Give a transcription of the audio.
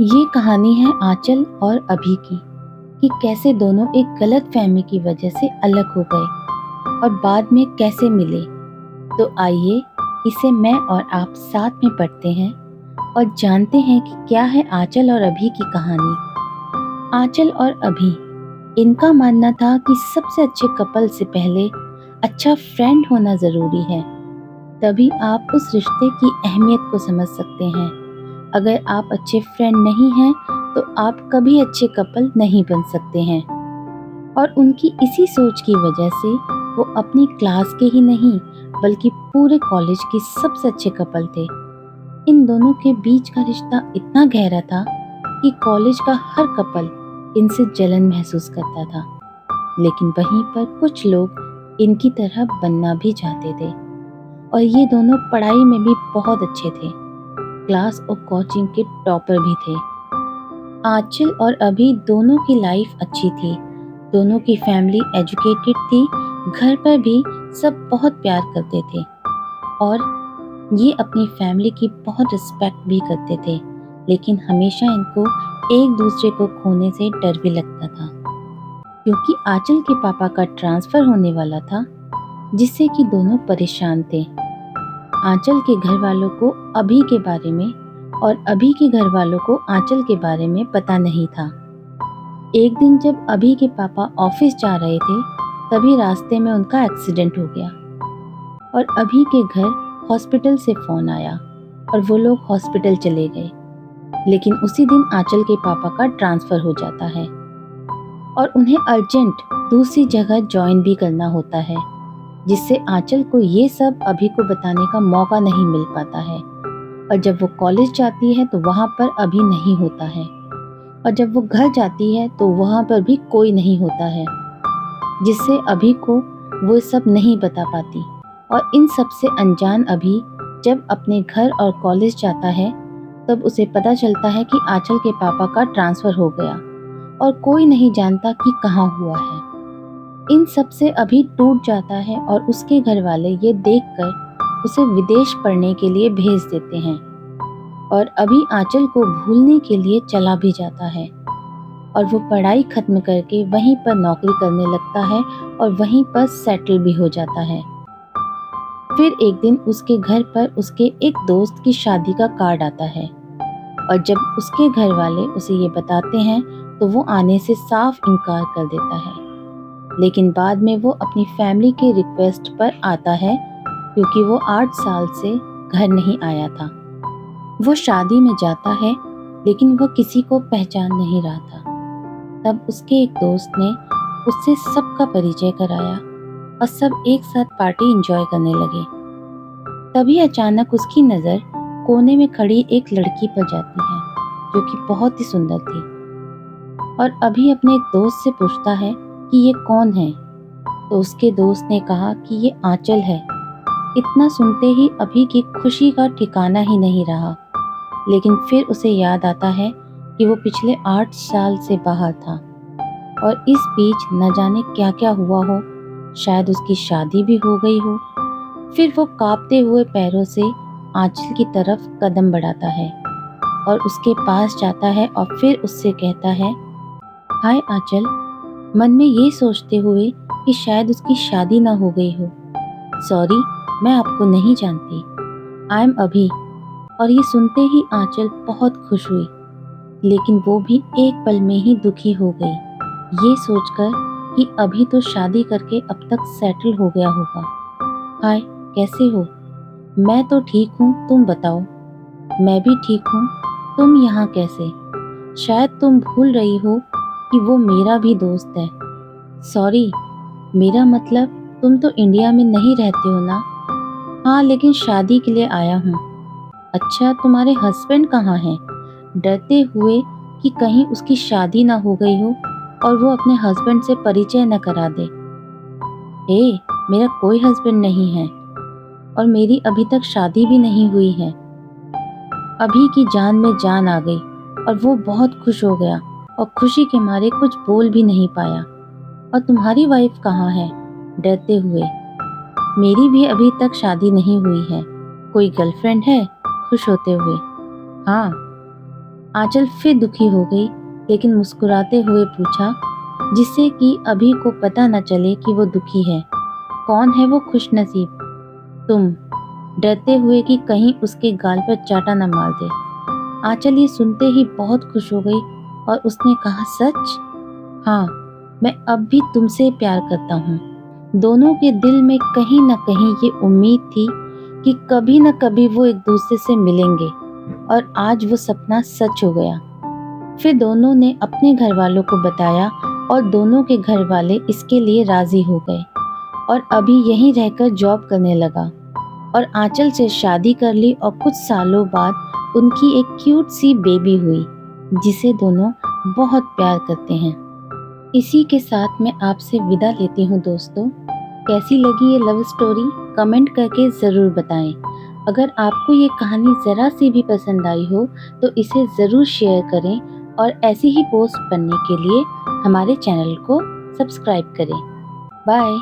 ये कहानी है आंचल और अभी की कि कैसे दोनों एक गलत फहमी की वजह से अलग हो गए और बाद में कैसे मिले। तो आइए इसे मैं और आप साथ में पढ़ते हैं और जानते हैं कि क्या है आंचल और अभी की कहानी। आंचल और अभी, इनका मानना था कि सबसे अच्छे कपल से पहले अच्छा फ्रेंड होना जरूरी है, तभी आप उस रिश्ते की अहमियत को समझ सकते हैं। अगर आप अच्छे फ्रेंड नहीं हैं तो आप कभी अच्छे कपल नहीं बन सकते हैं। और उनकी इसी सोच की वजह से वो अपनी क्लास के ही नहीं बल्कि पूरे कॉलेज के सबसे अच्छे कपल थे। इन दोनों के बीच का रिश्ता इतना गहरा था कि कॉलेज का हर कपल इनसे जलन महसूस करता था। लेकिन वहीं पर कुछ लोग इनकी तरह बनना भी चाहते थे। और ये दोनों पढ़ाई में भी बहुत अच्छे थे, क्लास और कोचिंग के टॉपर भी थे। आंचल और अभी दोनों की लाइफ अच्छी थी, दोनों की फैमिली एजुकेटेड थी, घर पर भी सब बहुत प्यार करते थे और ये अपनी फैमिली की बहुत रिस्पेक्ट भी करते थे। लेकिन हमेशा इनको एक दूसरे को खोने से डर भी लगता था, क्योंकि आंचल के पापा का ट्रांसफर होने वाला था, जिससे कि दोनों परेशान थे। आंचल के घर वालों को अभी के बारे में और अभी के घर वालों को आंचल के बारे में पता नहीं था। एक दिन जब अभी के पापा ऑफिस जा रहे थे, तभी रास्ते में उनका एक्सीडेंट हो गया और अभी के घर हॉस्पिटल से फोन आया और वो लोग हॉस्पिटल चले गए। लेकिन उसी दिन आंचल के पापा का ट्रांसफर हो जाता है और उन्हें अर्जेंट दूसरी जगह ज्वाइन भी करना होता है, जिससे आंचल को ये सब अभी को बताने का मौका नहीं मिल पाता है। और जब वो कॉलेज जाती है तो वहाँ पर अभी नहीं होता है, और जब वो घर जाती है तो वहाँ पर भी कोई नहीं होता है, जिससे अभी को वो सब नहीं बता पाती। और इन सब से अनजान अभी जब अपने घर और कॉलेज जाता है, तब उसे पता चलता है कि आंचल के पापा का ट्रांसफर हो गया और कोई नहीं जानता कि कहाँ हुआ है। इन सब से अभी टूट जाता है और उसके घर वाले ये देखकर उसे विदेश पढ़ने के लिए भेज देते हैं। और अभी आंचल को भूलने के लिए चला भी जाता है और वो पढ़ाई खत्म करके वहीं पर नौकरी करने लगता है और वहीं पर सेटल भी हो जाता है। फिर एक दिन उसके घर पर उसके एक दोस्त की शादी का कार्ड आता है और जब उसके घर वाले उसे ये बताते हैं तो वो आने से साफ इनकार कर देता है। लेकिन बाद में वो अपनी फैमिली के रिक्वेस्ट पर आता है, क्योंकि वो 8 साल से घर नहीं आया था। वो शादी में जाता है लेकिन वो किसी को पहचान नहीं रहा था। तब उसके एक दोस्त ने उससे सबका परिचय कराया और सब एक साथ पार्टी एंजॉय करने लगे। तभी अचानक उसकी नज़र कोने में खड़ी एक लड़की पर जाती है, जो कि बहुत ही सुंदर थी। और अभी अपने एक दोस्त से पूछता है कि ये कौन है, तो उसके दोस्त ने कहा कि ये आंचल है। इतना सुनते ही अभी की खुशी का ठिकाना ही नहीं रहा। लेकिन फिर उसे याद आता है कि वो पिछले 8 साल से बाहर था और इस बीच न जाने क्या क्या हुआ हो, शायद उसकी शादी भी हो गई हो। फिर वो कांपते हुए पैरों से आंचल की तरफ कदम बढ़ाता है और उसके पास जाता है और फिर उससे कहता है, हाय आंचल। मन में ये सोचते हुए कि शायद उसकी शादी ना हो गई हो, सॉरी, मैं आपको नहीं जानती, आई एम अभी। और ये सुनते ही आंचल बहुत खुश हुई, लेकिन वो भी एक पल में ही दुखी हो गई, ये सोचकर कि अभी तो शादी करके अब तक सेटल हो गया होगा। हाय, कैसे हो? मैं तो ठीक हूँ, तुम बताओ। मैं भी ठीक हूँ, तुम यहाँ कैसे? शायद तुम भूल रही हो कि वो मेरा भी दोस्त है। सॉरी, मेरा मतलब तुम तो इंडिया में नहीं रहते हो ना? हाँ, लेकिन शादी के लिए आया हूँ। अच्छा, तुम्हारे हस्बैंड कहाँ हैं? डरते हुए कि कहीं उसकी शादी ना हो गई हो और वो अपने हस्बैंड से परिचय न करा दे। हे, मेरा कोई हस्बैंड नहीं है और मेरी अभी तक शादी भी नहीं हुई है। अभी की जान में जान आ गई और वो बहुत खुश हो गया और खुशी के मारे कुछ बोल भी नहीं पाया। और तुम्हारी वाइफ कहाँ है? डरते हुए, मेरी भी अभी तक शादी नहीं हुई है। कोई गर्लफ्रेंड है? खुश होते हुए, हाँ। आंचल फिर दुखी हो गई, लेकिन मुस्कुराते हुए पूछा, जिससे कि अभी को पता न चले कि वो दुखी है। कौन है वो खुशनसीब? तुम, डरते हुए कि कहीं उसके गाल पर चाटा न मार दे। आंचल ये सुनते ही बहुत खुश हो गई और उसने कहा, सच? हाँ, मैं अब भी तुमसे प्यार करता हूँ। दोनों के दिल में कहीं न कहीं ये उम्मीद थी कि कभी न कभी वो एक दूसरे से मिलेंगे, और आज वो सपना सच हो गया। फिर दोनों ने अपने घर वालों को बताया और दोनों के घर वाले इसके लिए राजी हो गए, और अभी यहीं रहकर जॉब करने लगा और आंचल से शादी कर ली, और कुछ सालों बाद उनकी एक क्यूट सी बेबी हुई, जिसे दोनों बहुत प्यार करते हैं। इसी के साथ मैं आपसे विदा लेती हूँ दोस्तों। कैसी लगी ये लव स्टोरी कमेंट करके ज़रूर बताएं। अगर आपको ये कहानी ज़रा सी भी पसंद आई हो तो इसे ज़रूर शेयर करें, और ऐसी ही पोस्ट पढ़ने के लिए हमारे चैनल को सब्सक्राइब करें। बाय।